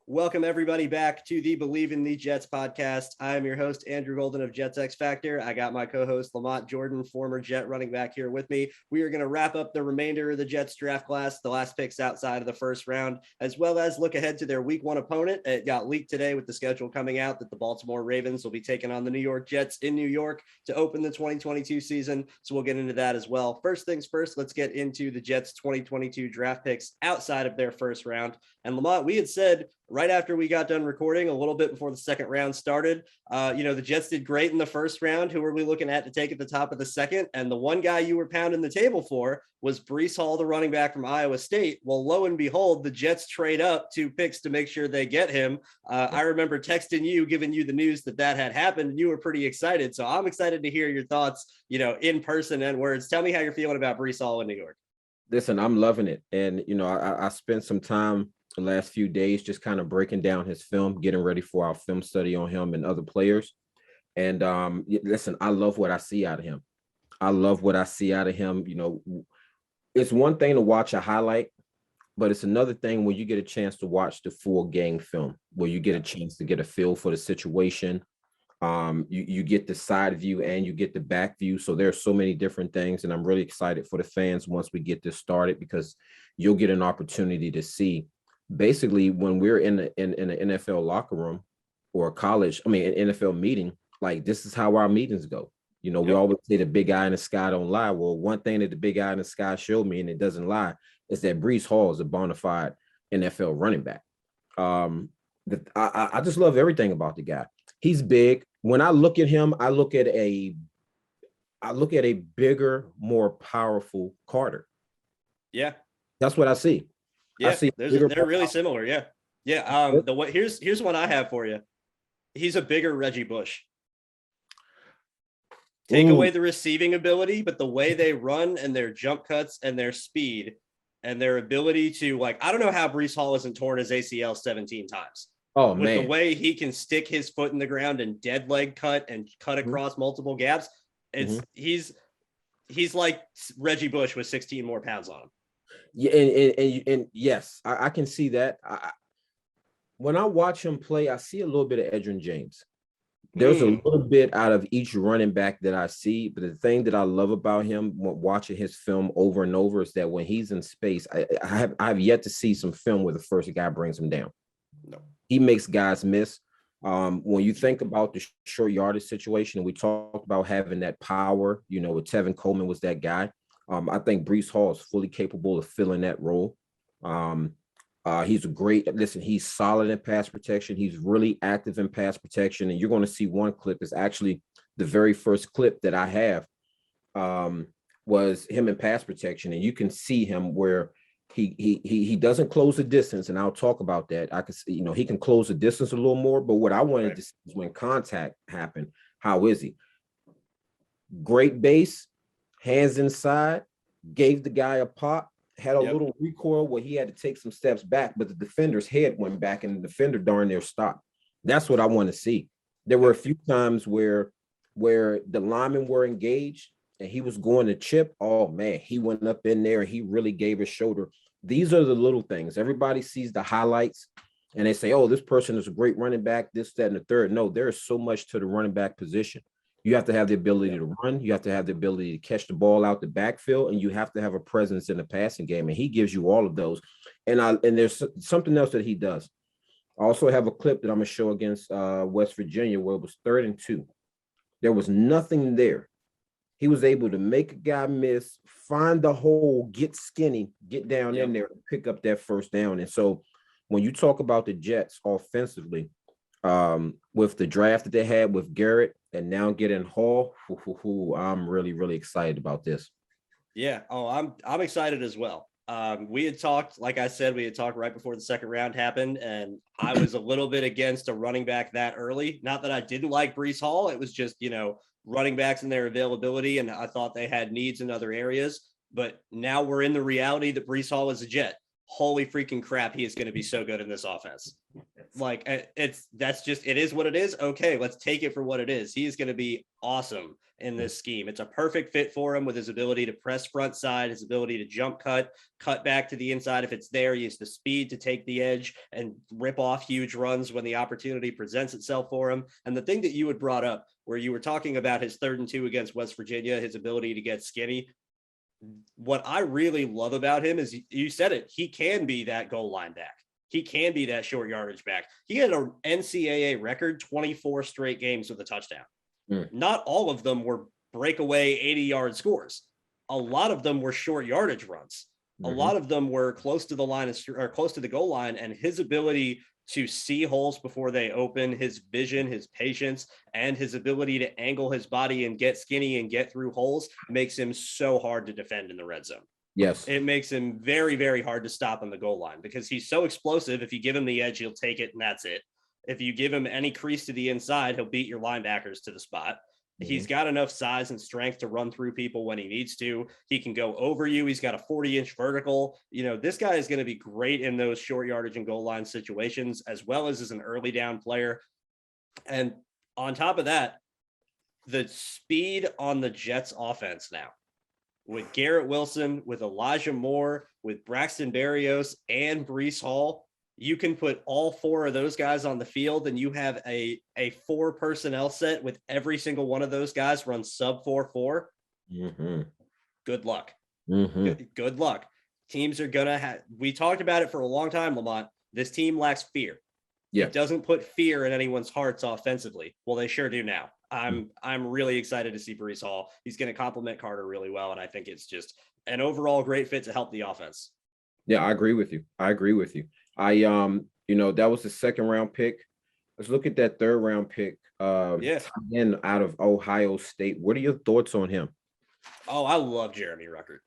Welcome, everybody, back to the Bleav in the Jets podcast. I am your host, Andrew Golden of Jets X Factor. I got my co-host, LaMont Jordan, former Jet running back, here with me. We are going to wrap up the remainder of the Jets draft class, the last picks outside of the first round, as well as look ahead to their week one opponent. It got leaked today with the schedule coming out that the Baltimore Ravens will be taking on the New York Jets in New York to open the 2022 season. So we'll get into that as well. First things first, let's get into the Jets 2022 draft picks outside of their first round. And Lamont, we had said right after we got done recording, a little bit before the second round started, the Jets did great in the first round. Who were we looking at to take at the top of the second? And the one guy you were pounding the table for was Breece Hall, the running back from Iowa State. Well, lo and behold, the Jets trade up 2 picks to make sure they get him. I remember texting you, giving you the news that had happened, and you were pretty excited. So I'm excited to hear your thoughts, in person and words. Tell me how you're feeling about Breece Hall in New York. Listen, I'm loving it. And, I spent some time the last few days just kind of breaking down his film, getting ready for our film study on him and other players. And listen, I love what I see out of him. It's one thing to watch a highlight, but it's another thing when you get a chance to watch the full game film, where you get a chance to get a feel for the situation. You get the side view and you get the back view. So there are so many different things. And I'm really excited for the fans once we get this started, because you'll get an opportunity to see basically when we're in an NFL locker room or an NFL meeting, like this is how our meetings go. We always say the big eye in the sky don't lie. Well, one thing that the big eye in the sky showed me, and it doesn't lie, is that Breece Hall is a bona fide NFL running back. I just love everything about the guy. He's big. When I look at him, I look at a bigger, more powerful Carter. Yeah. That's what I see. Yeah, they're really similar. Yeah. Yeah. Here's one I have for you. He's a bigger Reggie Bush. Take away the receiving ability, but the way they run and their jump cuts and their speed and their ability to, I don't know how Breece Hall isn't torn his ACL 17 times. Oh, with man. The way he can stick his foot in the ground and dead leg cut and cut across multiple gaps. He's like Reggie Bush with 16 more pounds on him. Yeah, and yes, I can see that. When I watch him play, I see a little bit of Edgerrin James. There's a little bit out of each running back that I see, but the thing that I love about him, watching his film over and over, is that when he's in space, I have yet to see some film where the first guy brings him down. No. He makes guys miss. When you think about the short yardage situation, we talked about having that power, with Tevin Coleman was that guy. I think Breece Hall is fully capable of filling that role. He's solid in pass protection. He's really active in pass protection. And you're going to see one clip is actually the very first clip that I have was him in pass protection. And you can see him where he doesn't close the distance. And I'll talk about that. I can see, he can close the distance a little more. But what I wanted to see is when contact happened, how is he? Great base. Hands inside, gave the guy a pop, had a little recoil where he had to take some steps back, but the defender's head went back and the defender darn near stopped. That's what I want to see. There were a few times where the linemen were engaged and he was going to chip. Oh, man, he went up in there and he really gave his shoulder. These are the little things. Everybody sees the highlights and they say, oh, this person is a great running back, this, that, and the third. No, there is so much to the running back position. You have to have the ability to run. You have to have the ability to catch the ball out the backfield, and you have to have a presence in the passing game. And he gives you all of those. And there's something else that he does. I also have a clip that I'm going to show against West Virginia where it was 3rd and 2. There was nothing there. He was able to make a guy miss, find the hole, get skinny, get down in there, and pick up that first down. And so when you talk about the Jets offensively, with the draft that they had with Garrett and now getting Hall, I'm really, really excited about this. Yeah. Oh, I'm excited as well. We had talked right before the second round happened, and I was a little bit against a running back that early. Not that I didn't like Breece Hall. It was just, running backs and their availability, and I thought they had needs in other areas. But now we're in the reality that Breece Hall is a Jet. Holy freaking crap, he is going to be so good in this offense. Like it is what it is. Okay, let's take it for what it is. He is going to be awesome in this scheme. It's a perfect fit for him with his ability to press front side, his ability to jump cut back to the inside if it's there. He has the speed to take the edge and rip off huge runs when the opportunity presents itself for him. And the thing that you had brought up where you were talking about his 3rd and 2 against West Virginia, his ability to get skinny. What I really love about him is you said it, he can be that goal line back. He can be that short yardage back. He had an NCAA record 24 straight games with a touchdown. Not all of them were breakaway 80-yard scores. A lot of them were short yardage runs. A lot of them were close to the line or close to the goal line, and his ability to see holes before they open, his vision, his patience, and his ability to angle his body and get skinny and get through holes makes him so hard to defend in the red zone. Yes. It makes him very, very hard to stop on the goal line because he's so explosive. If you give him the edge, he'll take it and that's it. If you give him any crease to the inside, he'll beat your linebackers to the spot. He's got enough size and strength to run through people when he needs to. He can go over you. He's got a 40-inch vertical. This guy is going to be great in those short yardage and goal line situations, as well as an early down player. And on top of that, the speed on the Jets offense now, with Garrett Wilson, with Elijah Moore, with Braxton Berrios, and Breece Hall, you can put all 4 of those guys on the field, and you have a 4 personnel set with every single one of those guys run sub 4-4. Good luck. Good luck. Teams are going to have – we talked about it for a long time, Lamont. This team lacks fear. It doesn't put fear in anyone's hearts offensively. Well, they sure do now. I'm really excited to see Breece Hall. He's going to complement Carter really well, and I think it's just an overall great fit to help the offense. Yeah, I agree with you. That was the 2nd round pick. Let's look at that 3rd round pick. In out of Ohio State. What are your thoughts on him? Oh, I love Jeremy Ruckert.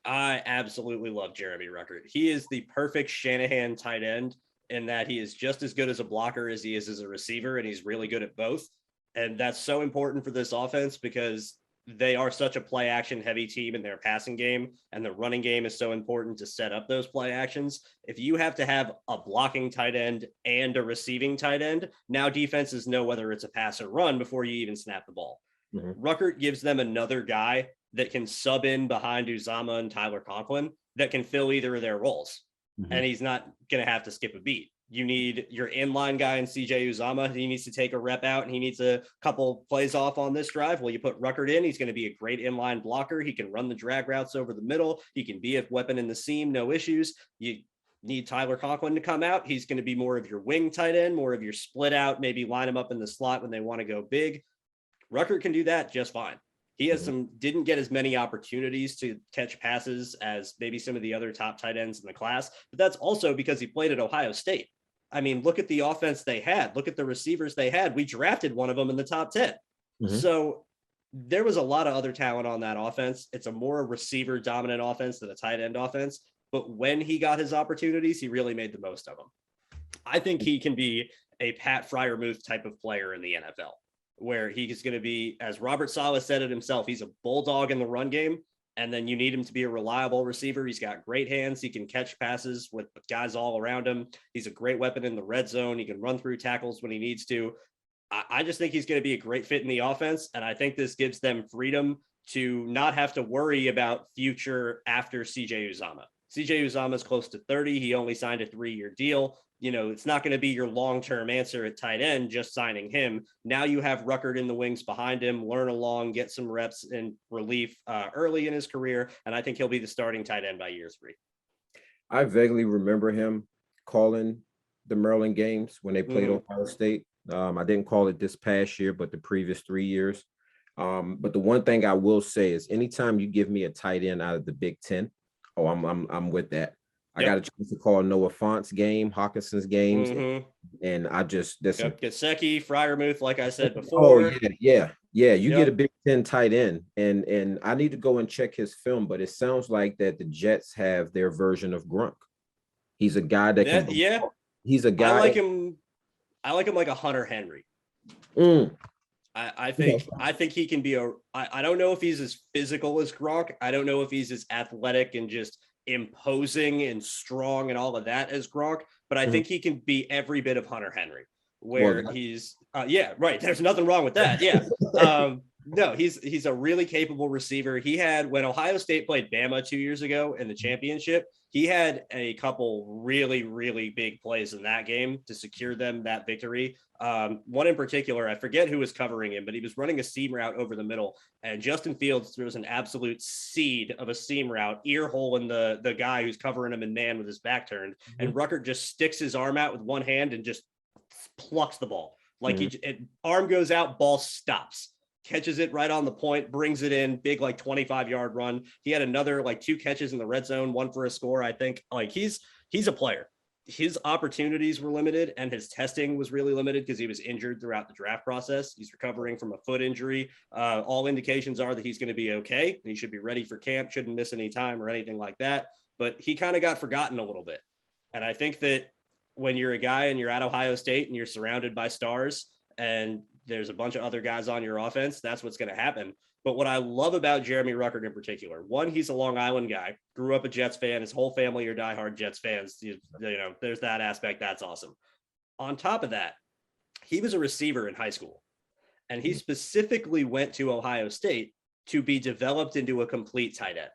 I absolutely love Jeremy Ruckert. He is the perfect Shanahan tight end in that he is just as good as a blocker as he is as a receiver, and he's really good at both. And that's so important for this offense because they are such a play action heavy team in their passing game, and the running game is so important to set up those play actions. If you have to have a blocking tight end and a receiving tight end, now defenses know whether it's a pass or run before you even snap the ball. Ruckert gives them another guy that can sub in behind Uzomah and Tyler Conklin that can fill either of their roles. And he's not going to have to skip a beat. You need your inline guy in CJ Uzomah. He needs to take a rep out and he needs a couple plays off on this drive. Well, you put Ruckert in. He's going to be a great inline blocker. He can run the drag routes over the middle. He can be a weapon in the seam. No issues. You need Tyler Conklin to come out. He's going to be more of your wing tight end, more of your split out, maybe line him up in the slot when they want to go big. Ruckert can do that just fine. He has didn't get as many opportunities to catch passes as maybe some of the other top tight ends in the class, but that's also because he played at Ohio State. I mean, look at the offense they had. Look at the receivers they had. We drafted one of them in the top 10. So there was a lot of other talent on that offense. It's a more receiver dominant offense than a tight end offense. But when he got his opportunities, he really made the most of them. I think he can be a Pat Freiermuth type of player in the NFL, where he is going to be, as Robert Saleh said it himself, he's a bulldog in the run game. And then you need him to be a reliable receiver. He's got great hands. He can catch passes with guys all around him. He's a great weapon in the red zone. He can run through tackles when he needs to. I just think he's going to be a great fit in the offense. And I think this gives them freedom to not have to worry about future after CJ Uzomah. CJ Uzomah is close to 30. He only signed a 3-year deal. You know, it's not going to be your long-term answer at tight end, just signing him. Now you have Ruckert in the wings behind him, learn along, get some reps in relief early in his career. And I think he'll be the starting tight end by year 3. I vaguely remember him calling the Maryland games when they played Ohio State. I didn't call it this past year, but the previous 3 years. But the one thing I will say is anytime you give me a tight end out of the Big Ten, I'm with that. I got a chance to call Noah Fant's game, Hawkinson's games, and I just Gesicki, Freiermuth, like I said before. You get a Big Ten tight end, and I need to go and check his film, but it sounds like that the Jets have their version of Gronk. He's a guy that can. He's a guy. I like him like a Hunter Henry. I think he can be I don't know if he's as physical as Gronk. I don't know if he's as athletic and just imposing and strong and all of that as Gronk, but I think he can be every bit of Hunter Henry, where he's yeah, right. There's nothing wrong with that. Yeah. No, he's a really capable receiver. He had, when Ohio State played Bama 2 years ago in the championship, he had a couple really, really big plays in that game to secure them that victory. One in particular, I forget who was covering him, but he was running a seam route over the middle, and Justin Fields throws an absolute seed of a seam route, ear hole in the guy who's covering him in man with his back turned, and Ruckert just sticks his arm out with one hand and just plucks the ball. Like arm goes out, ball stops. Catches it right on the point, brings it in, big like 25-yard run. He had another like 2 catches in the red zone, 1 for a score. I think like he's a player. His opportunities were limited and his testing was really limited because he was injured throughout the draft process. He's recovering from a foot injury. All indications are that he's going to be okay. And he should be ready for camp, shouldn't miss any time or anything like that. But he kind of got forgotten a little bit. And I think that when you're a guy and you're at Ohio State and you're surrounded by stars and there's a bunch of other guys on your offense, that's what's going to happen. But what I love about Jeremy Ruckert in particular, one, he's a Long Island guy, grew up a Jets fan. His whole family are diehard Jets fans. You know, there's that aspect. That's awesome. On top of that, he was a receiver in high school, and he specifically went to Ohio State to be developed into a complete tight end.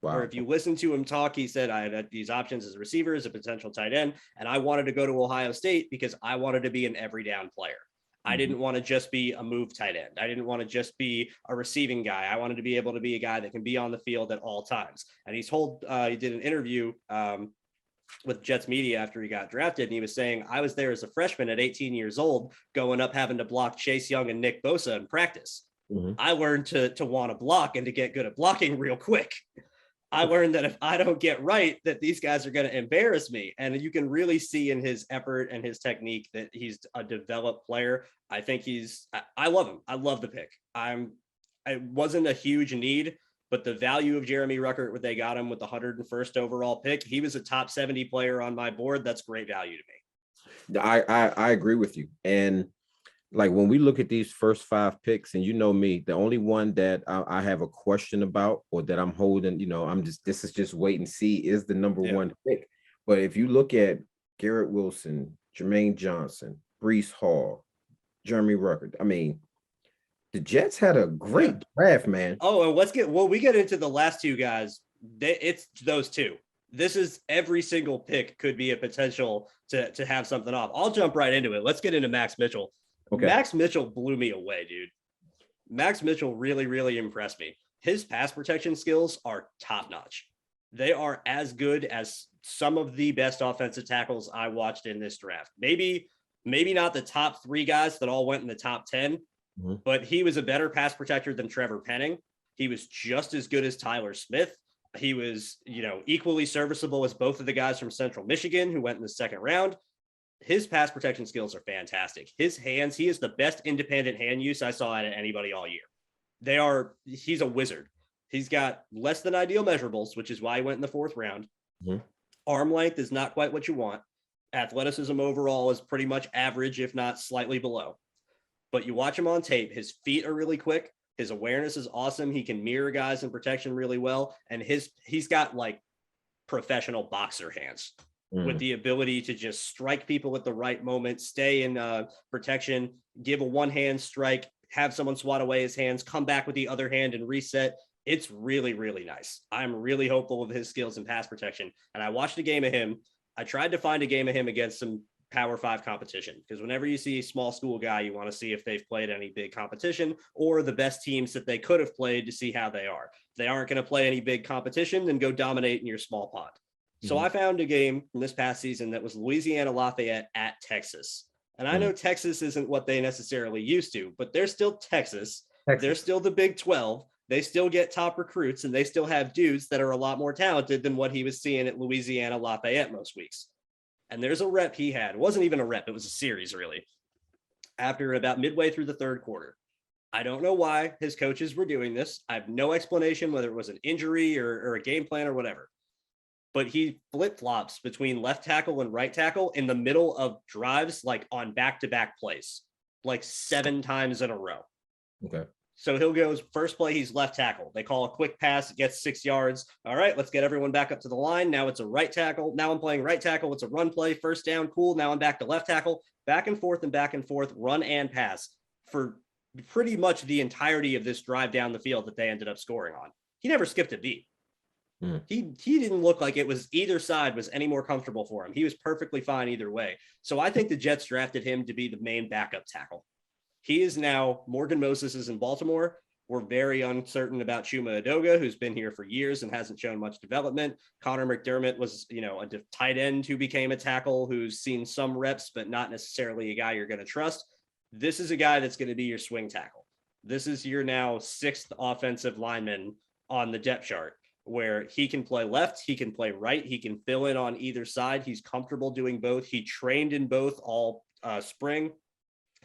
Wow. Or if you listen to him talk, he said, I had these options as a receiver, as a potential tight end, and I wanted to go to Ohio State because I wanted to be an every down player. I didn't want to just be a move tight end. I didn't want to just be a receiving guy. I wanted to be able to be a guy that can be on the field at all times. And he did an interview with Jets media after he got drafted. And he was saying, I was there as a freshman at 18 years old, going up, having to block Chase Young and Nick Bosa in practice. I learned to want to block and to get good at blocking real quick. I learned that if I don't get right, that these guys are going to embarrass me. And you can really see in his effort and his technique that he's a developed player. I think I love him. I love the pick. It wasn't a huge need, but the value of Jeremy Ruckert, when they got him with the 101st overall pick, he was a top 70 player on my board. That's great value to me. I agree with you. And like when we look at these first 5 picks, and you know me, the only one that I have a question about or that I'm holding, this is just wait and see, is the number 1 pick. But if you look at Garrett Wilson, Jermaine Johnson, Breece Hall, Jeremy Ruckert, I mean, the Jets had a great draft, man. Oh, and we get into the last 2 guys. It's those 2. This is every single pick could be a potential to have something off. I'll jump right into it. Let's get into Max Mitchell. Okay. Max Mitchell blew me away, dude. Max Mitchell really, really impressed me. His pass protection skills are top-notch. They are as good as some of the best offensive tackles I watched in this draft. Maybe not the top 3 guys that all went in the top 10, but he was a better pass protector than Trevor Penning. He was just as good as Tyler Smith. He was, equally serviceable as both of the guys from Central Michigan who went in the 2nd round. His pass protection skills are fantastic. His hands, he is the best independent hand use I saw out of anybody all year. He's a wizard. He's got less than ideal measurables, which is why he went in the 4th round. Arm length is not quite what you want. Athleticism overall is pretty much average, if not slightly below. But you watch him on tape, his feet are really quick. His awareness is awesome. He can mirror guys in protection really well. And he's got like professional boxer hands. With the ability to just strike people at the right moment, stay in protection, give a one-hand strike, have someone swat away his hands, come back with the other hand and reset. It's really, really nice. I'm really hopeful of his skills in pass protection. And I watched a game of him. I tried to find a game of him against some Power 5 competition, because whenever you see a small school guy, you want to see if they've played any big competition or the best teams that they could have played to see how they are. If they aren't going to play any big competition, then go dominate in your small pond. So I found a game from this past season that was Louisianna Lafayette at Texas. And I know Texas isn't what they necessarily used to, but they're still Texas. They're still the Big 12. They still get top recruits, and they still have dudes that are a lot more talented than what he was seeing at Louisianna Lafayette most weeks. And there's a rep he had. It wasn't even a rep. It was a series, really. After about midway through the 3rd quarter. I don't know why his coaches were doing this. I have no explanation, whether it was an injury or a game plan or whatever. But he flip-flops between left tackle and right tackle in the middle of drives, like on back-to-back plays, like 7 times in a row. Okay. So he'll go first play, he's left tackle. They call a quick pass, it gets 6 yards. All right, let's get everyone back up to the line. Now it's a right tackle. Now I'm playing right tackle. It's a run play, first down, cool. Now I'm back to left tackle, back and forth, run and pass for pretty much the entirety of this drive down the field that they ended up scoring on. He never skipped a beat. He didn't look like it was either side was any more comfortable for him. He was perfectly fine either way. So I think the Jets drafted him to be the main backup tackle. He is now, Morgan Moses is in Baltimore. We're very uncertain about Chuma Edoga, who's been here for years and hasn't shown much development. Connor McDermott was, a tight end who became a tackle who's seen some reps, but not necessarily a guy you're going to trust. This is a guy that's going to be your swing tackle. This is your now 6th offensive lineman on the depth chart, where he can play left, he can play right, he can fill in on either side. He's comfortable doing both. He trained in both all spring.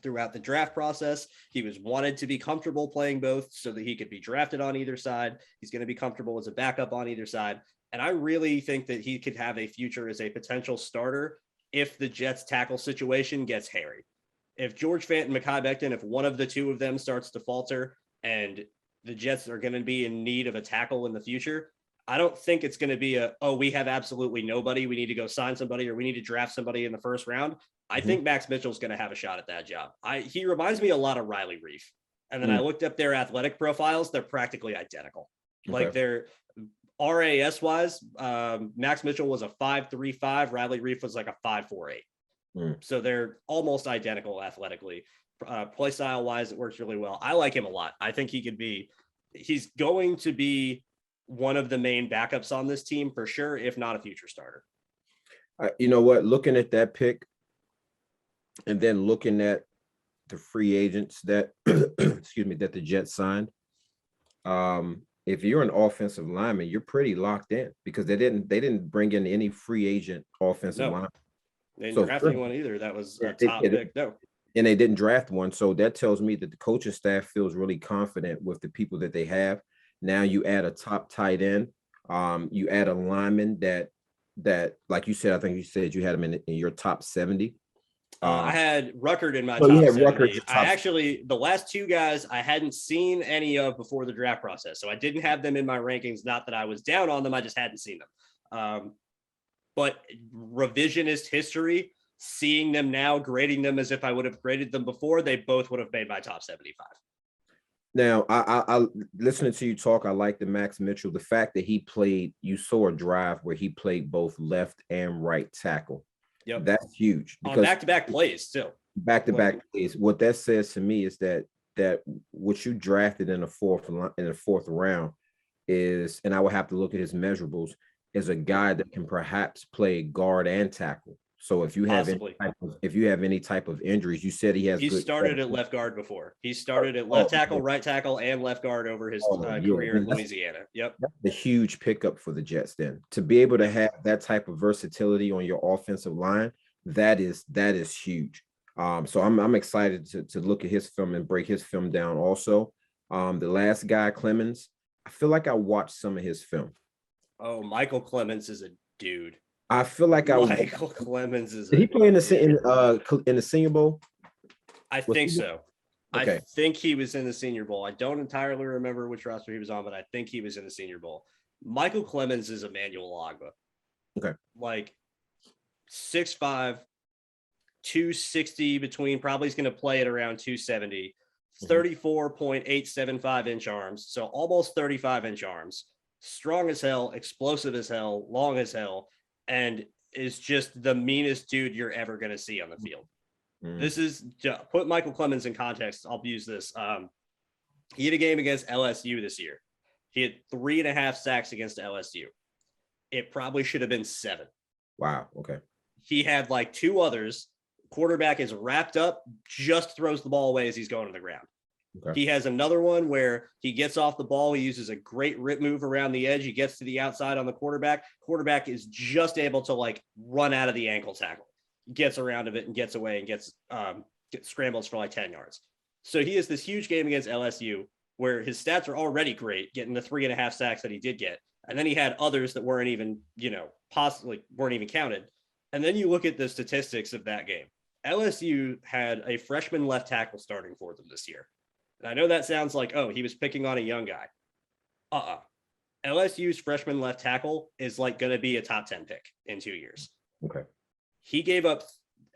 Throughout the draft process, he was wanted to be comfortable playing both so that he could be drafted on either side. He's going to be comfortable as a backup on either side. And I really think that he could have a future as a potential starter if the Jets tackle situation gets hairy. If George Fant and Mekhi Becton, if one of the two of them starts to falter and the Jets are going to be in need of a tackle in the future, I don't think it's going to be we have absolutely nobody. We need to go sign somebody or we need to draft somebody in the first round. I think Max Mitchell's going to have a shot at that job. He reminds me a lot of Riley Reef. And then I looked up their athletic profiles. They're practically identical. Like they're RAS wise, Max Mitchell was a 5.35. Riley Reef was like a 5.48. So they're almost identical athletically. Play style wise, it works really well. I like him a lot. I think he's going to be one of the main backups on this team for sure, if not a future starter. You know what? Looking at that pick and then looking at the free agents that, that the Jets signed, if you're an offensive lineman, you're pretty locked in because they didn't bring in any free agent offensive lineman. They didn't draft anyone either. That was a top pick. No. And they didn't draft one. So that tells me that the coaching staff feels really confident with the people that they have. Now you add a top tight end. You add a lineman that, like you said, I think you said you had him in your top 70. I had Ruckert in my top 70. The last two guys I hadn't seen any of before the draft process. So I didn't have them in my rankings. Not that I was down on them. I just hadn't seen them. But revisionist history, seeing them now, grading them as if I would have graded them before, they both would have made my top 75. Now, I listening to you talk, I like the Max Mitchell. The fact that you saw a drive where he played both left and right tackle. Yep. That's huge. On back-to-back plays, too. Back-to-back plays. What that says to me is that what you drafted in the fourth round is, and I will have to look at his measurables, is a guy that can perhaps play guard and tackle. So if you have any type of injuries, you said he started at left guard before. He started at left tackle, right tackle, and left guard over his career in Louisiana. Yep. That's a huge pickup for the Jets then. To be able to have that type of versatility on your offensive line, that is huge. So I'm excited to look at his film and break his film down also. The last guy, Clemons, I feel like I watched some of his film. Oh, Micheal Clemons is a dude. I feel like Micheal Clemons is. Did he play in the Senior Bowl? I think so. Okay. I think he was in the Senior Bowl. I don't entirely remember which roster he was on, but I think he was in the Senior Bowl. Micheal Clemons is Emmanuel Ogbah. Okay. Like 6'5", 260 between. Probably is going to play at around 270. 34.875 inch arms, so almost 35-inch arms. Strong as hell, explosive as hell, long as hell, and is just the meanest dude you're ever going to see on the field. This is, put Micheal Clemons in context, I'll use this. He had a game against LSU this year. He had 3.5 sacks against LSU. It probably should have been 7. Wow, okay. He had like 2 others. Quarterback is wrapped up, just throws the ball away as he's going to the ground. Okay. He has another one where he gets off the ball. He uses a great rip move around the edge. He gets to the outside on the quarterback. Quarterback is just able to like run out of the ankle tackle, gets around of it and gets away and gets scrambles for like 10 yards. So he has this huge game against LSU where his stats are already great, getting the 3.5 sacks that he did get. And then he had others that weren't even, possibly weren't even counted. And then you look at the statistics of that game. LSU had a freshman left tackle starting for them this year. And I know that sounds like, oh, he was picking on a young guy. LSU's freshman left tackle is like going to be a top 10 pick in 2 years. Okay.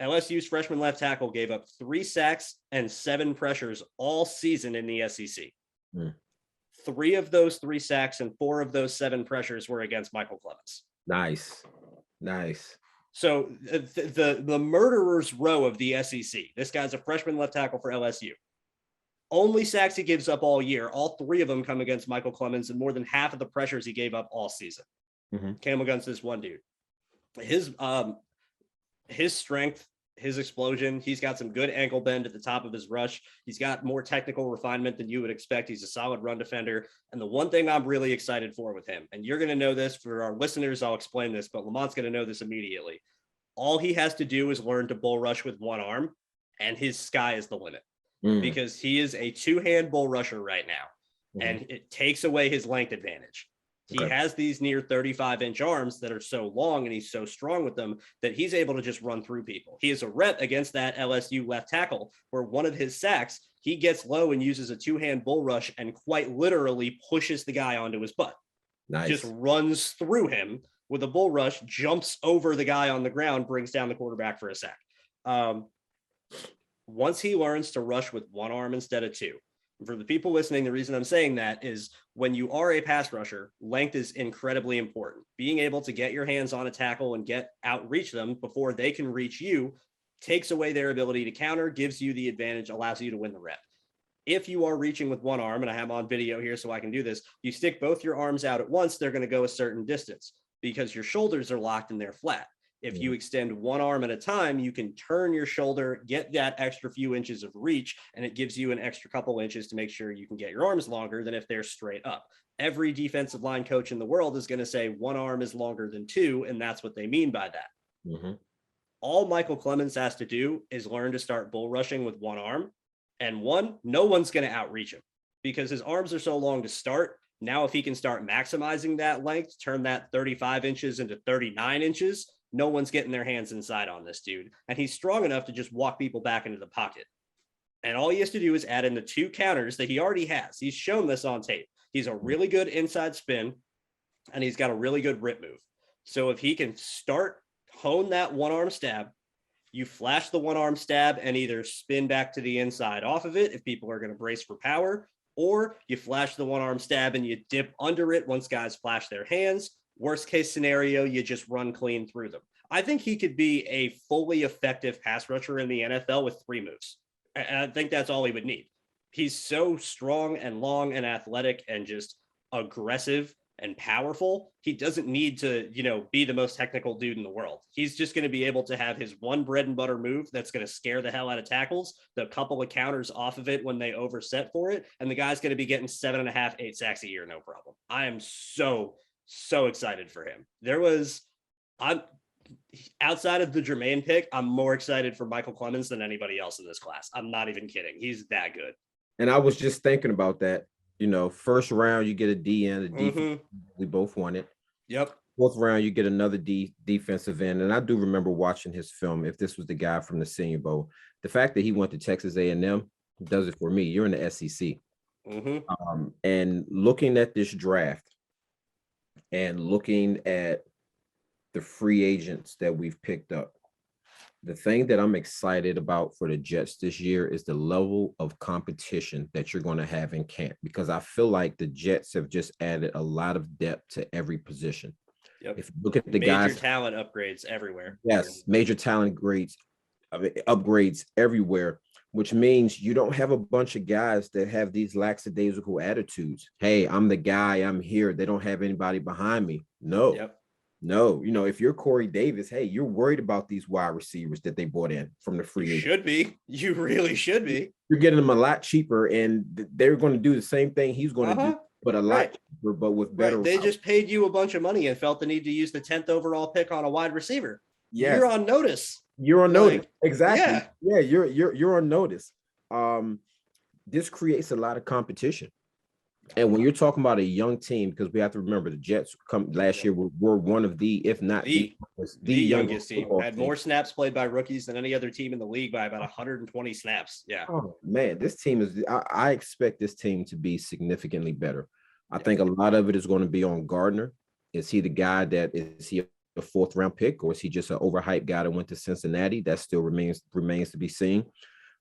LSU's freshman left tackle gave up 3 sacks and 7 pressures all season in the SEC. 3 of those 3 sacks and 4 of those 7 pressures were against Micheal Clemons. Nice. So the murderer's row of the SEC. This guy's a freshman left tackle for LSU. Only sacks he gives up all year. All 3 of them come against Micheal Clemons, and more than half of the pressures he gave up all season came against this one dude. His strength, his explosion, he's got some good ankle bend at the top of his rush. He's got more technical refinement than you would expect. He's a solid run defender. And the one thing I'm really excited for with him, and you're going to know this for our listeners, I'll explain this, but Lamont's going to know this immediately. All he has to do is learn to bull rush with one arm, and his sky is the limit. Because he is a 2-hand bull rusher right now, and it takes away his length advantage. He has these near 35-inch arms that are so long, and he's so strong with them that he's able to just run through people. He is a rep against that LSU left tackle where one of his sacks, he gets low and uses a 2-hand bull rush and quite literally pushes the guy onto his butt. Just runs through him with a bull rush, jumps over the guy on the ground, brings down the quarterback for a sack. Once he learns to rush with one arm instead of 2, for the people listening, the reason I'm saying that is when you are a pass rusher, length is incredibly important. Being able to get your hands on a tackle and outreach them before they can reach you takes away their ability to counter, gives you the advantage, allows you to win the rep. If you are reaching with one arm, and I have on video here so I can do this, you stick both your arms out at once, they're going to go a certain distance because your shoulders are locked and they're flat. If you extend one arm at a time, you can turn your shoulder, get that extra few inches of reach, and it gives you an extra couple inches to make sure you can get your arms longer than if they're straight up. Every defensive line coach in the world is going to say one arm is longer than 2, and that's what they mean by that. All Micheal Clemons has to do is learn to start bull rushing with one arm, and no one's going to outreach him because his arms are so long to start. Now, if he can start maximizing that length, turn that 35 inches into 39 inches, no one's getting their hands inside on this dude. And he's strong enough to just walk people back into the pocket. And all he has to do is add in the 2 counters that he already has. He's shown this on tape. He's a really good inside spin, and he's got a really good rip move. So if he can hone that one-arm stab, you flash the one-arm stab and either spin back to the inside off of it if people are going to brace for power, or you flash the one-arm stab and you dip under it once guys flash their hands. Worst case scenario, you just run clean through them. I think he could be a fully effective pass rusher in the NFL with 3 moves. I think that's all he would need. He's so strong and long and athletic and just aggressive and powerful. He doesn't need to, be the most technical dude in the world. He's just going to be able to have his one bread and butter move that's going to scare the hell out of tackles, the couple of counters off of it when they overset for it, and the guy's going to be getting 7.5, 8 sacks a year, no problem. I am so excited for him. I'm outside of the Jermaine pick, I'm more excited for Micheal Clemons than anybody else in this class. I'm not even kidding. He's that good. And I was just thinking about that. First round, you get a DN, a defense. We both won it. Yep. Fourth round, you get another defensive end. And I do remember watching his film, if this was the guy from the Senior Bowl. The fact that he went to Texas A&M does it for me. You're in the SEC. And looking at this draft and looking at the free agents that we've picked up, the thing that I'm excited about for the Jets this year is the level of competition that you're going to have in camp, because I feel like the Jets have just added a lot of depth to every position. Yep. If you look at the major talent upgrades everywhere. Yes, major talent upgrades everywhere, which means you don't have a bunch of guys that have these lackadaisical attitudes. Hey, I'm the guy, I'm here. They don't have anybody behind me. No. Yep. No, if you're Corey Davis, hey, you're worried about these wide receivers that they bought in from the free agent. Should be. You really should be. You're getting them a lot cheaper, and they're going to do the same thing he's going to do, but a lot cheaper, but with better. They just paid you a bunch of money and felt the need to use the 10th overall pick on a wide receiver. Yes. You're on notice. You're on notice. Exactly. Yeah, you're on notice. This creates a lot of competition. And when you're talking about a young team, because we have to remember the Jets come last year were one of the, if not the youngest team, had team. more snaps played by rookies than any other team in the league by about 120 snaps. Yeah. Oh man, this team is. I expect this team to be significantly better. I think a lot of it is going to be on Gardner. Is he the guy that is he a fourth round pick, or is he just an overhyped guy that went to Cincinnati? That still remains to be seen.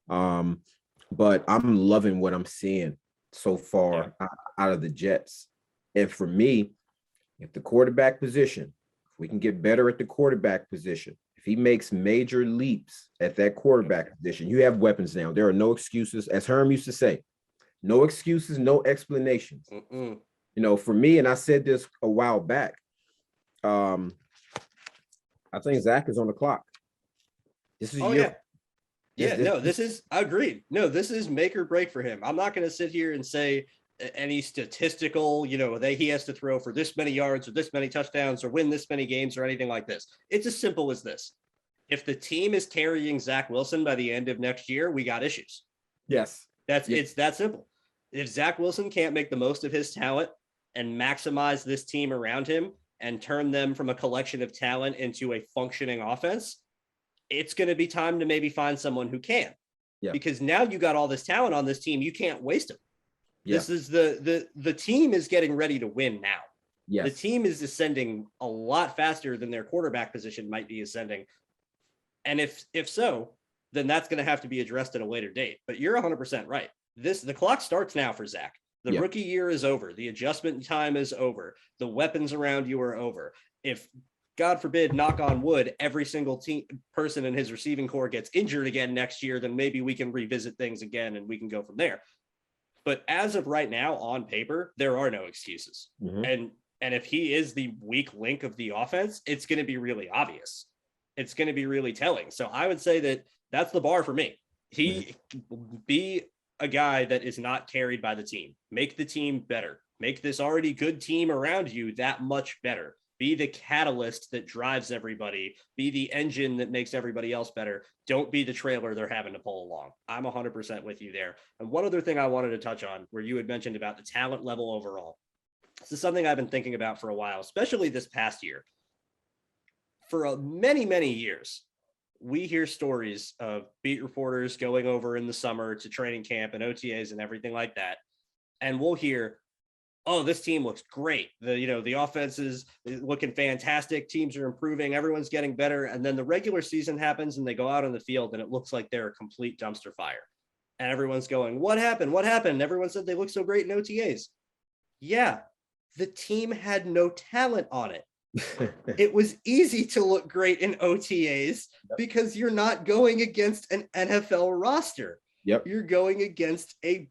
But I'm loving what I'm seeing so far out of the Jets. And for me, if the quarterback position, if we can get better at the quarterback position, if he makes major leaps at that quarterback position, you have weapons now. There are no excuses. As Herm used to say, no excuses, no explanations. You know, for me, and I said this a while back, I think Zach is on the clock. This is this is agreed. No, this is make or break for him. I'm not going to sit here and say any statistical, he has to throw for this many yards or this many touchdowns or win this many games or anything like this. It's as simple as this. If the team is carrying Zach Wilson by the end of next year, we got issues. Yes. It's that simple. If Zach Wilson can't make the most of his talent and maximize this team around him and turn them from a collection of talent into a functioning offense, it's going to be time to maybe find someone who can. Yeah. Because now you got all this talent on this team, you can't waste them. Yeah. This is the team is getting ready to win now. Yes. The team is ascending a lot faster than their quarterback position might be ascending. And if so, then that's going to have to be addressed at a later date. But you're 100% right. The clock starts now for Zach. The rookie year is over. The adjustment time is over. The weapons around you are over. If, God forbid, knock on wood, every single person in his receiving core gets injured again next year, then maybe we can revisit things again and we can go from there. But as of right now, on paper, there are no excuses. Mm-hmm. And if he is the weak link of the offense, it's going to be really obvious. It's going to be really telling. So I would say that that's the bar for me. He be a guy that is not carried by the team. Make the team better. Make this already good team around you that much better. Be the catalyst that drives everybody. Be the engine that makes everybody else better. Don't be the trailer they're having to pull along. I'm 100% with you there. And one other thing I wanted to touch on, where you had mentioned about the talent level overall. This is something I've been thinking about for a while, especially this past year. For many, many years, we hear stories of beat reporters going over in the summer to training camp and OTAs and everything like that. And we'll hear, oh, this team looks great. The offense is looking fantastic. Teams are improving. Everyone's getting better. And then the regular season happens and they go out on the field and it looks like they're a complete dumpster fire. And everyone's going, what happened? What happened? And everyone said they look so great in OTAs. Yeah, the team had no talent on it. It was easy to look great in OTAs because you're not going against an NFL roster. Yep. You're going against a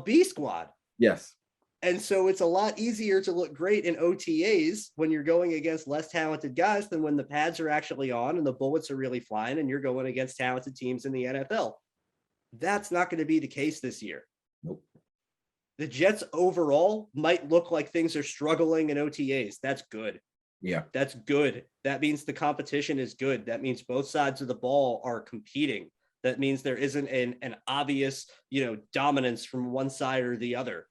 B squad. Yes. And so it's a lot easier to look great in OTAs when you're going against less talented guys than when the pads are actually on and the bullets are really flying and you're going against talented teams in the NFL. That's not going to be the case this year. Nope. The Jets overall might look like things are struggling in OTAs. That's good. Yeah. That's good. That means the competition is good. That means both sides of the ball are competing. That means there isn't an obvious, dominance from one side or the other.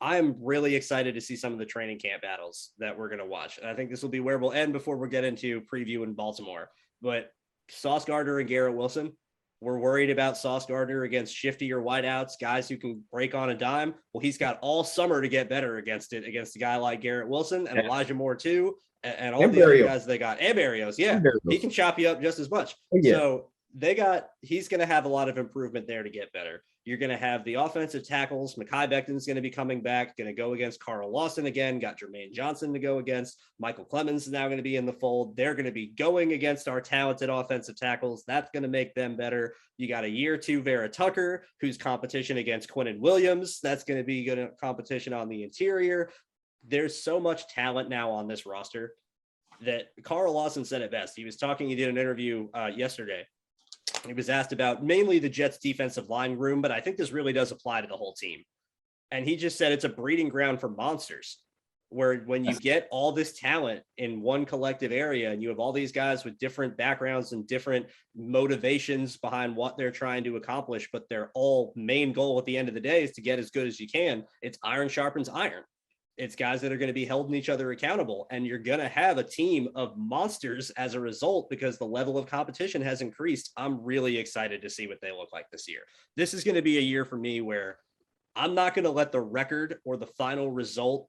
I'm really excited to see some of the training camp battles that we're going to watch. And I think this will be where we'll end before we get into preview in Baltimore. But Sauce Gardner and Garrett Wilson, we're worried about Sauce Gardner against shiftier wideouts, guys who can break on a dime. Well, he's got all summer to get better against a guy like Garrett Wilson and Elijah Moore too, and all the other guys they got. And Berrios, yeah. He can chop you up just as much. Yeah. So he's going to have a lot of improvement there to get better. You're going to have the offensive tackles. Mekhi Becton's going to be coming back, going to go against Carl Lawson again, got Jermaine Johnson to go against. Micheal Clemons is now going to be in the fold. They're going to be going against our talented offensive tackles. That's going to make them better. You got a year two Vera Tucker, who's competition against Quinnen Williams. That's going to be good competition on the interior. There's so much talent now on this roster that Carl Lawson said it best. He did an interview yesterday. He was asked about mainly the Jets defensive line room, but I think this really does apply to the whole team. And he just said it's a breeding ground for monsters. where when you get all this talent in one collective area and you have all these guys with different backgrounds and different motivations behind what they're trying to accomplish, but their all main goal at the end of the day is to get as good as you can. It's iron sharpens iron. It's guys that are going to be holding each other accountable, and you're going to have a team of monsters as a result because the level of competition has increased. I'm really excited to see what they look like this year. This is going to be a year for me where I'm not going to let the record or the final result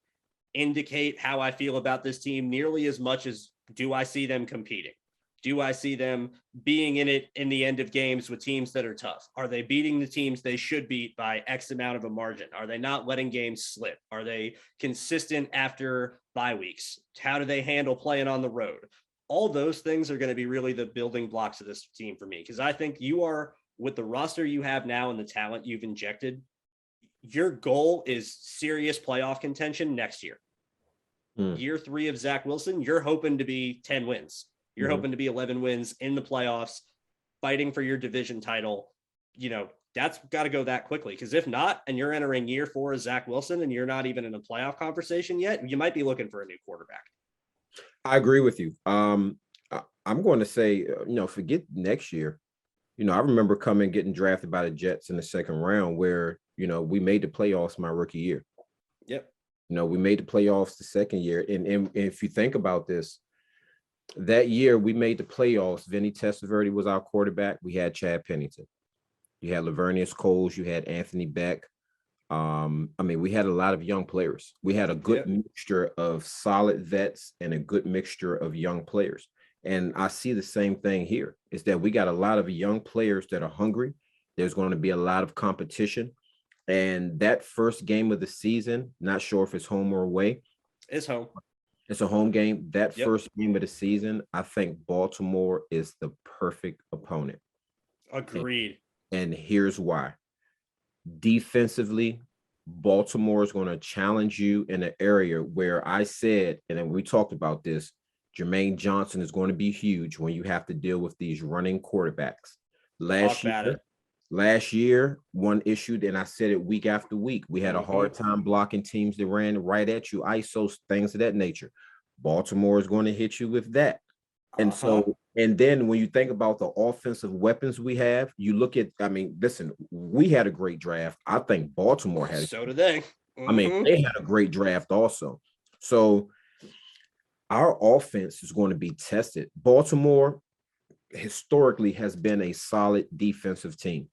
indicate how I feel about this team nearly as much as do I see them competing? Do I see them being in it in the end of games with teams that are tough? Are they beating the teams they should beat by X amount of a margin? Are they not letting games slip? Are they consistent after bye weeks? How do they handle playing on the road? All those things are going to be really the building blocks of this team for me, because I think you are, with the roster you have now and the talent you've injected, your goal is serious playoff contention next year. Year 3 of Zach Wilson, you're hoping to be 10 wins. You're hoping to be 11 wins in the playoffs, fighting for your division title. You know, that's got to go that quickly, because if not, and you're entering year 4 of Zach Wilson and you're not even in a playoff conversation yet, you might be looking for a new quarterback. I agree with you. I'm going to say, forget next year. I remember getting drafted by the Jets in the second round where, we made the playoffs my rookie year. Yep. We made the playoffs the second year. And if you think about this, that year we made the playoffs. Vinny Testaverde was our quarterback. We had Chad Pennington. You had Lavernius Coles. You had Anthony Beck. We had a lot of young players. We had a good mixture of solid vets and a good mixture of young players. And I see the same thing here, is that we got a lot of young players that are hungry. There's going to be a lot of competition. And that first game of the season, not sure if it's home or away. It's home. It's a home game. That first game of the season, I think Baltimore is the perfect opponent. Agreed. And here's why. Defensively, Baltimore is going to challenge you in an area where I said, and then we talked about this, Jermaine Johnson is going to be huge when you have to deal with these running quarterbacks. Last year, one issue, and I said it week after week, we had a hard time blocking teams that ran right at you, ISO, things of that nature. Baltimore is going to hit you with that. And so, and then when you think about the offensive weapons we have, you look at, listen, we had a great draft. I think Baltimore had. So did they. They had a great draft also. So our offense is going to be tested. Baltimore historically has been a solid defensive team.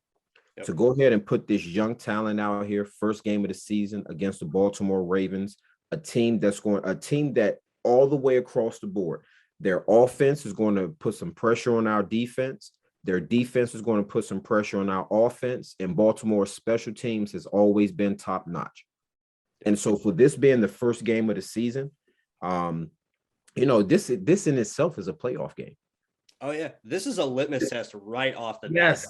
Yep. To go ahead and put this young talent out here, first game of the season against the Baltimore Ravens, a team that all the way across the board, their offense is going to put some pressure on our defense. Their defense is going to put some pressure on our offense, and Baltimore's special teams has always been top notch. And so for this being the first game of the season, this in itself is a playoff game. Oh yeah, this is a litmus test right off the bat. Yes.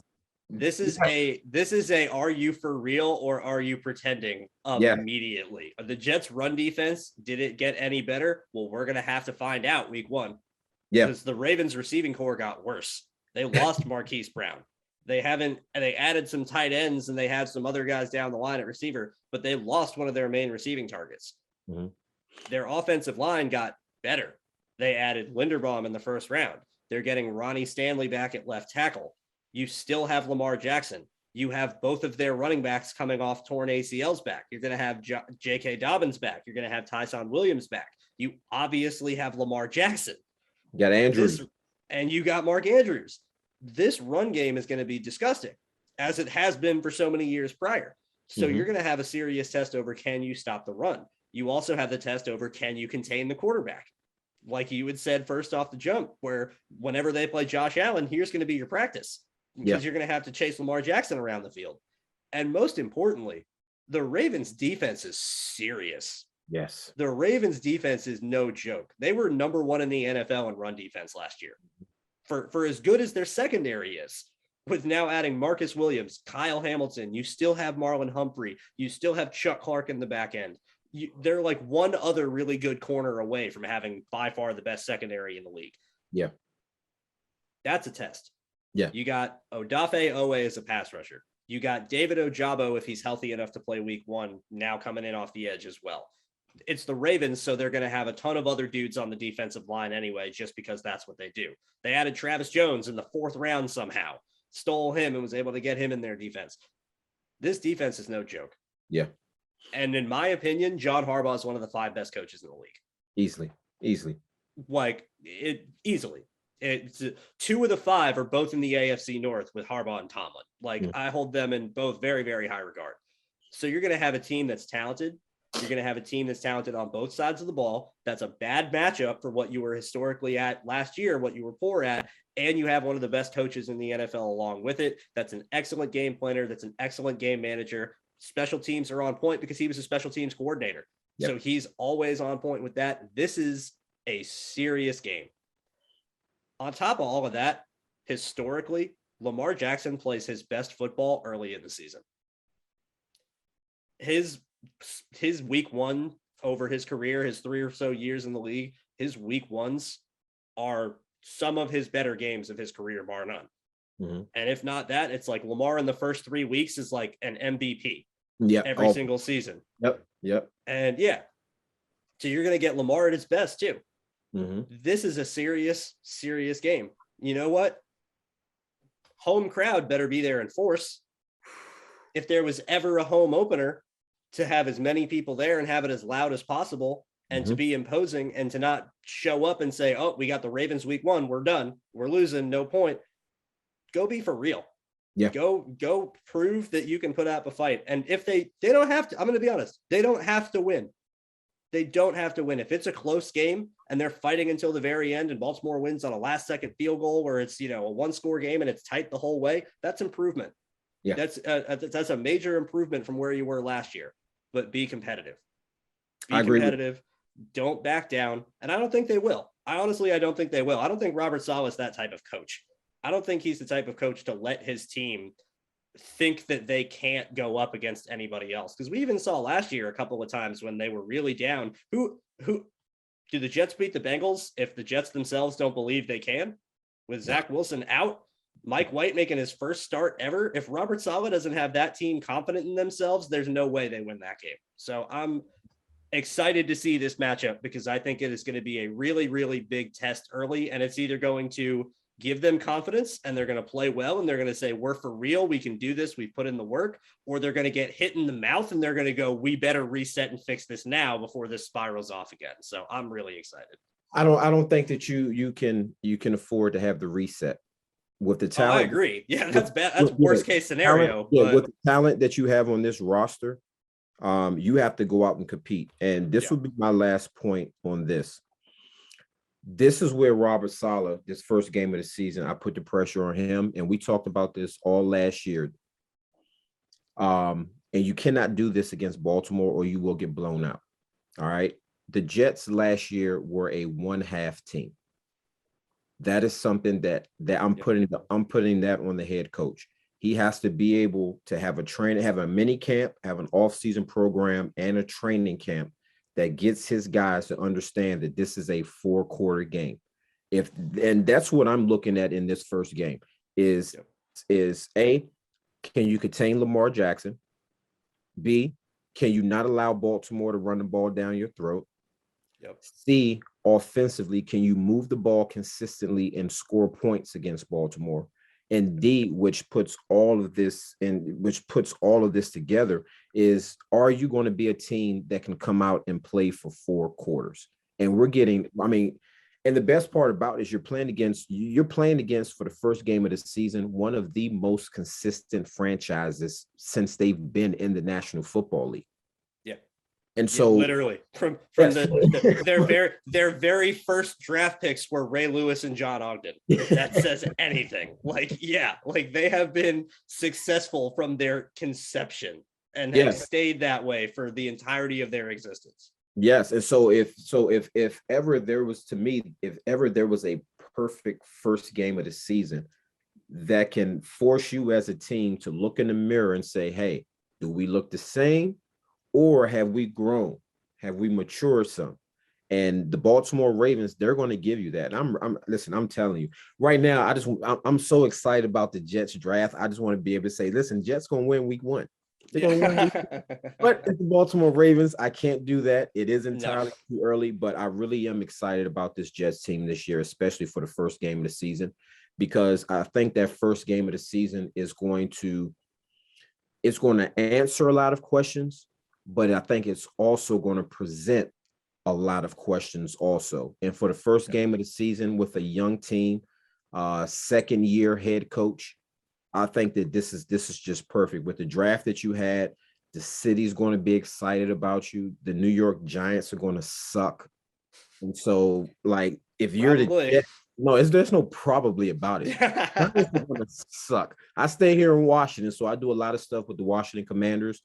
This is a are you for real or are you pretending immediately? The Jets run defense, did it get any better? Well, we're going to have to find out week 1. Yeah. Because the Ravens receiving core got worse. They lost Marquise Brown. They added some tight ends and they had some other guys down the line at receiver, but they lost one of their main receiving targets. Mm-hmm. Their offensive line got better. They added Linderbaum in the first round. They're getting Ronnie Stanley back at left tackle. You still have Lamar Jackson. You have both of their running backs coming off torn ACLs back. You're going to have J.K. Dobbins back. You're going to have Tyson Williams back. You obviously have Lamar Jackson. You got Andrews. And you got Mark Andrews. This run game is going to be disgusting, as it has been for so many years prior. So you're going to have a serious test over, can you stop the run? You also have the test over, can you contain the quarterback? Like you had said first off the jump, where whenever they play Josh Allen, here's going to be your practice. Because you're going to have to chase Lamar Jackson around the field. And most importantly, the Ravens defense is serious. Yes. The Ravens defense is no joke. They were number 1 in the NFL in run defense last year. For as good as their secondary is, with now adding Marcus Williams, Kyle Hamilton, you still have Marlon Humphrey, you still have Chuck Clark in the back end. They're like one other really good corner away from having by far the best secondary in the league. Yeah. That's a test. Yeah. You got Odafe Owe as a pass rusher. You got David Ojabo, if he's healthy enough to play week 1, now coming in off the edge as well. it's the Ravens, so they're going to have a ton of other dudes on the defensive line anyway, just because that's what they do. They added Travis Jones in the 4th round somehow, stole him and was able to get him in their defense. This defense is no joke. Yeah. And in my opinion, John Harbaugh is one of the 5 best coaches in the league. Easily. Like easily. It's 2 of the 5 are both in the AFC North with Harbaugh and Tomlin. Like I hold them in both very, very high regard. So you're going to have a team that's talented. You're going to have a team that's talented on both sides of the ball. That's a bad matchup for what you were historically at last year, what you were poor at. And you have one of the best coaches in the NFL along with it. That's an excellent game planner. That's an excellent game manager. Special teams are on point because he was a special teams coordinator. Yep. So he's always on point with that. This is a serious game. On top of all of that, historically, Lamar Jackson plays his best football early in the season. His week 1 over his career, his 3 or so years in the league, his week 1s are some of his better games of his career, bar none. Mm-hmm. And if not that, it's like Lamar in the first 3 weeks is like an MVP every single season. Yep. And so you're going to get Lamar at his best too. Mm-hmm. This is a serious, serious game. You know what? Home crowd better be there in force. If there was ever a home opener, to have as many people there and have it as loud as possible and to be imposing and to not show up and say, oh, we got the Ravens week 1. We're done. We're losing. No point. Go be for real. Yeah. Go prove that you can put up a fight. And if they don't have to, I'm going to be honest, they don't have to win. They don't have to win. If it's a close game and they're fighting until the very end and Baltimore wins on a last second field goal where it's, a 1-score game and it's tight the whole way, that's improvement. Yeah. That's a major improvement from where you were last year. But be competitive. Be competitive. Don't back down. And I don't think they will. I don't think they will. I don't think Robert Saleh is that type of coach. I don't think he's the type of coach to let his team think that they can't go up against anybody else. Because we even saw last year a couple of times when they were really down. Who do the Jets beat the Bengals if the Jets themselves don't believe they can? With Zach Wilson out, Mike White making his first start ever. If Robert Saleh doesn't have that team confident in themselves, there's no way they win that game. So I'm excited to see this matchup because I think it is going to be a really, really big test early. And it's either going to give them confidence and they're going to play well and they're going to say, we're for real. We can do this. We've put in the work. Or they're going to get hit in the mouth and they're going to go, we better reset and fix this now before this spirals off again. So I'm really excited. I don't think that you can afford to have the reset. With the talent, I agree. Yeah, that's bad. That's worst case scenario. With the talent that you have on this roster, you have to go out and compete. And this would be my last point on this. This is where Robert Saleh, this first game of the season, I put the pressure on him, and we talked about this all last year. And you cannot do this against Baltimore, or you will get blown out. All right. The Jets last year were a 1/2 team. That is something that I'm putting that on the head coach. He has to be able to have a mini camp, have an off-season program and a training camp that gets his guys to understand that this is a 4-quarter game. And that's what I'm looking at in this first game is A, can you contain Lamar Jackson? B, can you not allow Baltimore to run the ball down your throat? C, offensively, can you move the ball consistently and score points against Baltimore? And D, which puts all of this together, is are you going to be a team that can come out and play for 4 quarters? And and the best part about it is you're playing against for the first game of the season one of the most consistent franchises since they've been in the National Football League. And so literally from their very first draft picks were Ray Lewis and John Ogden. If that says anything. They have been successful from their conception and have stayed that way for the entirety of their existence. Yes. And so if ever there was a perfect first game of the season that can force you as a team to look in the mirror and say, hey, do we look the same? Or have we grown? Have we matured some? And the Baltimore Ravens, they're going to give you that. I'm telling you right now, I'm so excited about the Jets draft. I just want to be able to say, listen, Jets going to win week 1. They're going to win week 1. But it's the Baltimore Ravens. I can't do that. It is entirely too early, but I really am excited about this Jets team this year, especially for the first game of the season, because I think that first game of the season is going to answer a lot of questions, but I think it's also going to present a lot of questions also. And for the first game of the season with a young team, second year head coach, I think that this is just perfect. With the draft that you had, the city's going to be excited about you. The New York Giants are going to suck. And so, like, if you're there's no probably about it. Giants are going to suck. I stay here in Washington, so I do a lot of stuff with the Washington Commanders.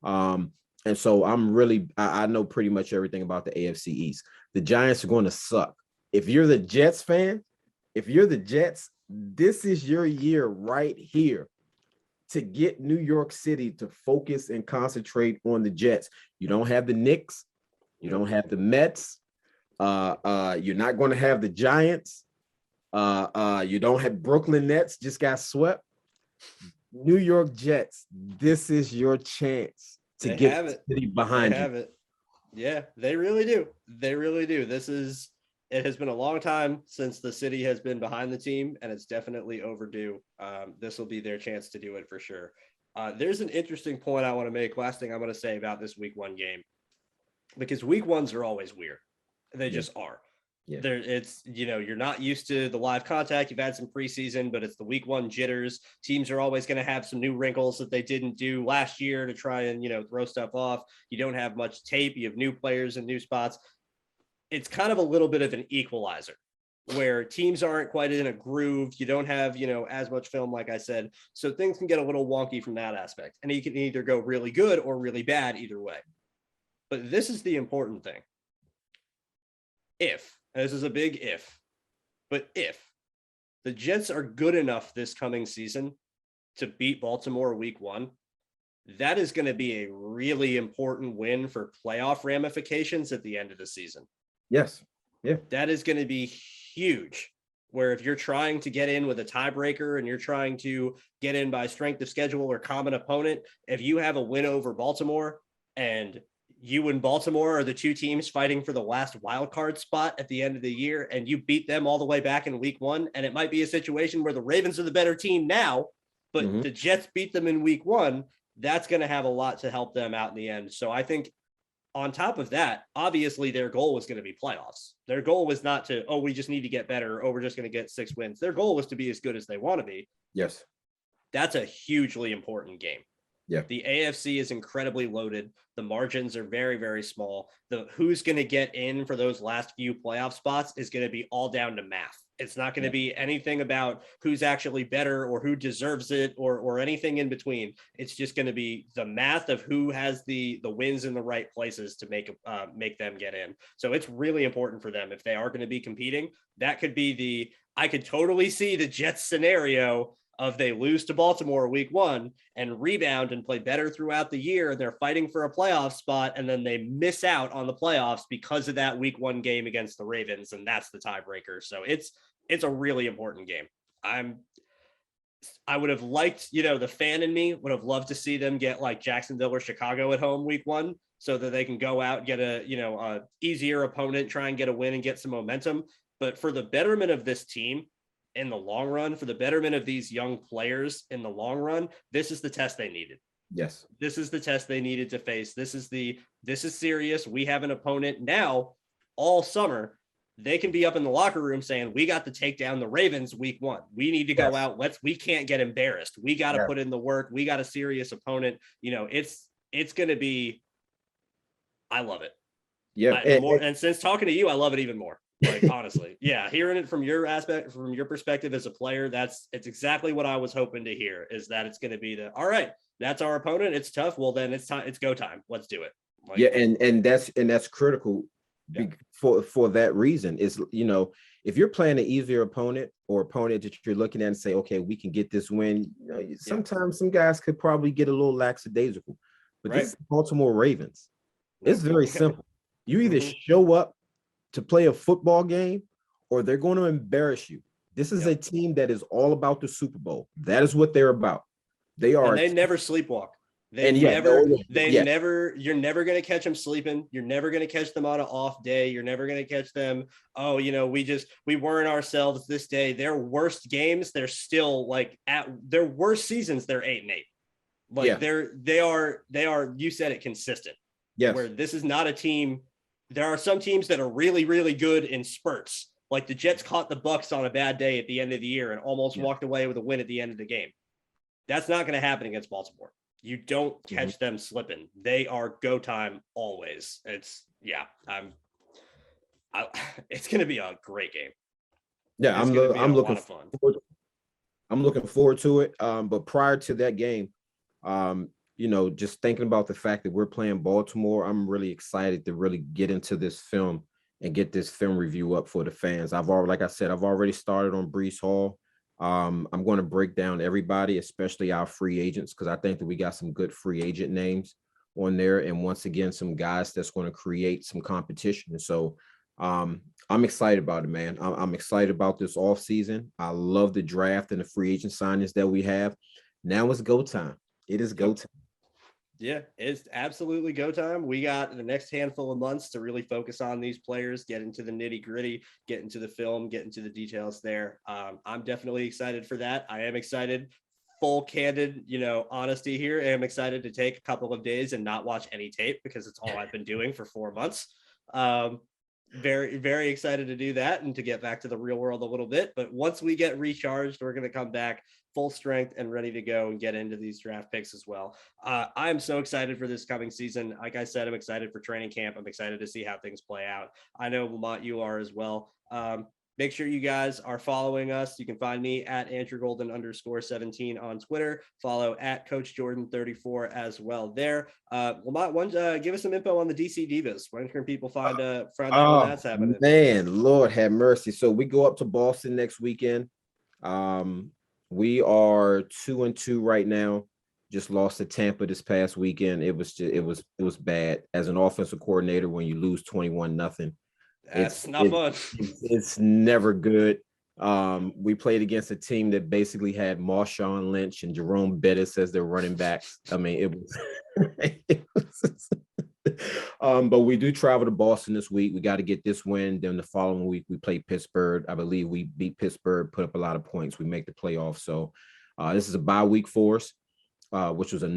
And so I know pretty much everything about the AFC East. The Giants are going to suck. If you're the Jets fan, if you're the Jets, this is your year right here to get New York City to focus and concentrate on the Jets. You don't have the Knicks. You don't have the Mets. You're not going to have the Giants. You don't have Brooklyn Nets, just got swept. New York Jets, this is your chance to get the city behind you. It. Yeah, they really do. They really do. It has been a long time since the city has been behind the team, and it's definitely overdue. This will be their chance to do it for sure. There's an interesting point I want to make. Last thing I'm going to say about this week 1 game, because week 1s are always weird. They just are. Yeah. It's, you're not used to the live contact. You've had some preseason, but it's the week 1 jitters. Teams are always going to have some new wrinkles that they didn't do last year to try and, throw stuff off. You don't have much tape. You have new players in new spots. It's kind of a little bit of an equalizer where teams aren't quite in a groove. You don't have, as much film, like I said. So things can get a little wonky from that aspect. And you can either go really good or really bad either way. But this is the important thing. This is a big but if the Jets are good enough this coming season to beat Baltimore week 1, that is going to be a really important win for playoff ramifications at the end of the season. Yes. Yeah. That is going to be huge, where if you're trying to get in with a tiebreaker and you're trying to get in by strength of schedule or common opponent, if you have a win over Baltimore and you and Baltimore are the 2 teams fighting for the last wild card spot at the end of the year, and you beat them all the way back in week 1, and it might be a situation where the Ravens are the better team now, but the Jets beat them in week 1, that's going to have a lot to help them out in the end. So I think on top of that, obviously their goal was going to be playoffs. Their goal was not to, we just need to get better. We're just going to get 6 wins. Their goal was to be as good as they want to be. Yes. That's a hugely important game. Yeah. The AFC is incredibly loaded. The margins are very, very small. Who's going to get in for those last few playoff spots is going to be all down to math. It's not going to be anything about who's actually better or who deserves it or anything in between. It's just going to be the math of who has the wins in the right places to make them get in. So it's really important for them if they are going to be competing. That could be I could totally see the Jets scenario of they lose to Baltimore week 1 and rebound and play better throughout the year. And they're fighting for a playoff spot. And then they miss out on the playoffs because of that week 1 game against the Ravens. And that's the tiebreaker. So it's a really important game. I would have liked, the fan in me would have loved to see them get like Jacksonville or Chicago at home week 1 so that they can go out, get a easier opponent, try and get a win and get some momentum. But for the betterment of this team, in the long run, for the betterment of these young players in the long run, this is the test they needed. Yes. This is the test they needed to face. This is serious. We have an opponent now all summer. They can be up in the locker room saying, we got to take down the Ravens week 1. We need to go out. We can't get embarrassed. We got to put in the work. We got a serious opponent. It's going to be, I love it. Yeah. And since talking to you, I love it even more. Like, honestly, hearing it from your aspect, from your perspective as a player, it's exactly what I was hoping to hear, is that it's going to be all right, that's our opponent. It's tough. Well, then it's time. It's go time. Let's do it. And that's critical for that reason is, if you're playing an easier opponent or opponent that you're looking at and say, okay, we can get this win. Sometimes some guys could probably get a little lackadaisical, but this is Baltimore Ravens. It's very simple. You either show up to play a football game or they're going to embarrass you. This is a team that is all about the Super Bowl. That is what they're about. They never sleepwalk. They And yeah, never, no, they yeah, never, you're never going to catch them sleeping. You're never going to catch them on an off day. You're never going to catch them. Oh, we weren't ourselves this day. Their worst games, they're still like at their worst seasons, they're 8-8. Like yeah, they are, you said it, consistent, where yes, this is not a team. There are some teams that are really, really good in spurts. Like the Jets caught the Bucks on a bad day at the end of the year and almost yeah. walked away with a win at the end of the game. That's not going to happen against Baltimore. You don't Mhm. catch them slipping. They are go time always. It's yeah. It's going to be a great game. It Yeah, is going to be a I'm lot looking of fun. forward. I'm looking forward to it. But prior to that game, just thinking about the fact that we're playing Baltimore, I'm really excited to really get into this film and get this film review up for the fans. Like I said, I've already started on Breece Hall. I'm going to break down everybody, especially our free agents, because I think that we got some good free agent names on there. And once again, some guys that's going to create some competition. And so I'm excited about it, man. I'm excited about this off season. I love the draft and the free agent signings that we have. Now it's go time. It is go Yep. time. Yeah, it's absolutely go time. We got the next handful of months to really focus on these players, get into the nitty gritty, get into the film, get into the details there. I'm definitely excited for that. I am excited. Full candid, honesty here. I am excited to take a couple of days and not watch any tape because it's all I've been doing for 4 months. Very, very excited to do that and to get back to the real world a little bit. But once we get recharged, we're going to come back full strength and ready to go and get into these draft picks as well. I'm so excited for this coming season. Like I said, I'm excited for training camp. I'm excited to see how things play out. I know, LaMont, you are as well. Make sure you guys are following us. You can find me at Andrew Golden _17 on Twitter. Follow at Coach Jordan 34 as well there. Lamont, give us some info on the DC Divas. When can people find out when Oh that's happening? man, Lord have mercy. So we go up to Boston next weekend. We are 2-2 right now. Just lost to Tampa this past weekend. It was bad. As an offensive coordinator, when you lose 21-0, That's not fun. it's never good. We played against a team that basically had Marshawn Lynch and Jerome Bettis as their running backs. I mean, it was but we do travel to Boston this week. We got to get this win. Then the following week we play Pittsburgh. I Bleav we beat Pittsburgh, put up a lot of points. We make the playoffs. So this is a bye week for us, which was a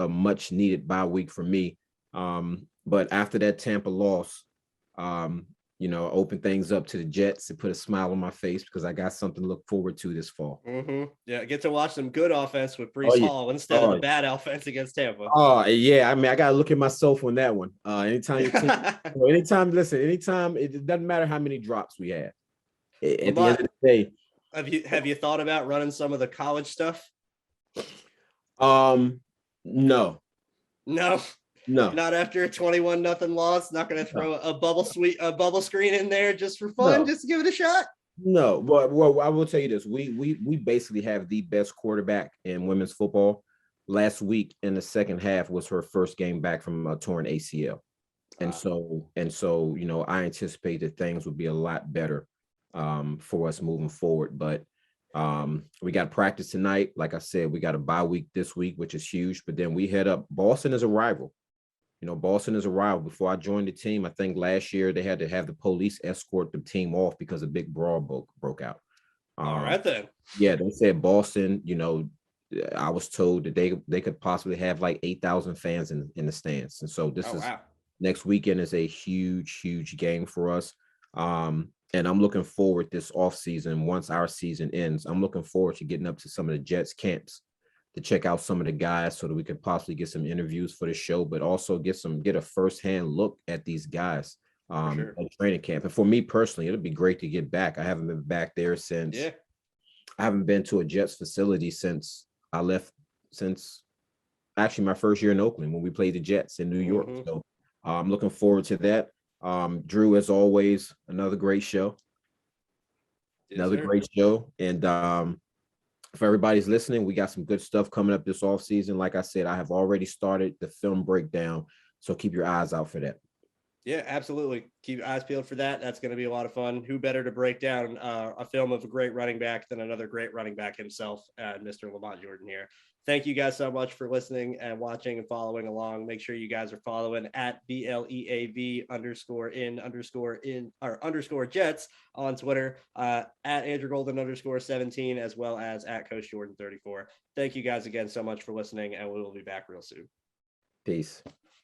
much needed bye week for me. But after that Tampa loss, open things up to the Jets and put a smile on my face because I got something to look forward to this fall. Mm-hmm. Yeah, get to watch some good offense with Oh Breece yeah. Hall instead of the bad offense against Tampa. Oh yeah. I mean, I gotta look at myself on that one. Anytime your team, anytime it doesn't matter how many drops we have. At the end Lamont, of the day, have you thought about running some of the college stuff? no, No, no, not after a 21-0 loss. Not going to throw a bubble screen in there just for fun, no, just to give it a shot. no. Well, I will tell you this: we basically have the best quarterback in women's football. Last week in the second half was her first game back from a torn ACL, and so I anticipate that things would be a lot better for us moving forward. But we got practice tonight. Like I said, we got a bye week this week, which is huge. But then we head up. Boston is a rival. Boston is a rival. Before I joined the team, I think last year they had to have the police escort the team off because a big brawl broke out. All right then. Yeah, they said Boston. I was told that they could possibly have like 8,000 fans in the stands, and so this is wow. Next weekend is a huge game for us. And I'm looking forward this off season. Once our season ends, I'm looking forward to getting up to some of the Jets camps to check out some of the guys so that we could possibly get some interviews for the show, but also get a firsthand look at these guys Sure. at training camp. And for me personally, it'll be great to get back. I haven't been back there since I haven't been to a Jets facility since I left, since actually my first year in Oakland when we played the Jets in New York. So I'm looking forward to that. Drew, as always, another great show. Yes, sir. Great show. And if everybody's listening, we got some good stuff coming up this off season. Like I said, I have already started the film breakdown. So keep your eyes out for that. Yeah, absolutely. Keep your eyes peeled for that. That's going to be a lot of fun. Who better to break down a film of a great running back than another great running back himself, Mr. LaMont Jordan here. Thank you guys so much for listening and watching and following along. Make sure you guys are following at BLEAV_in_Jets on Twitter, at Andrew Golden _17, as well as at Coach Jordan 34. Thank you guys again so much for listening, and we will be back real soon. Peace.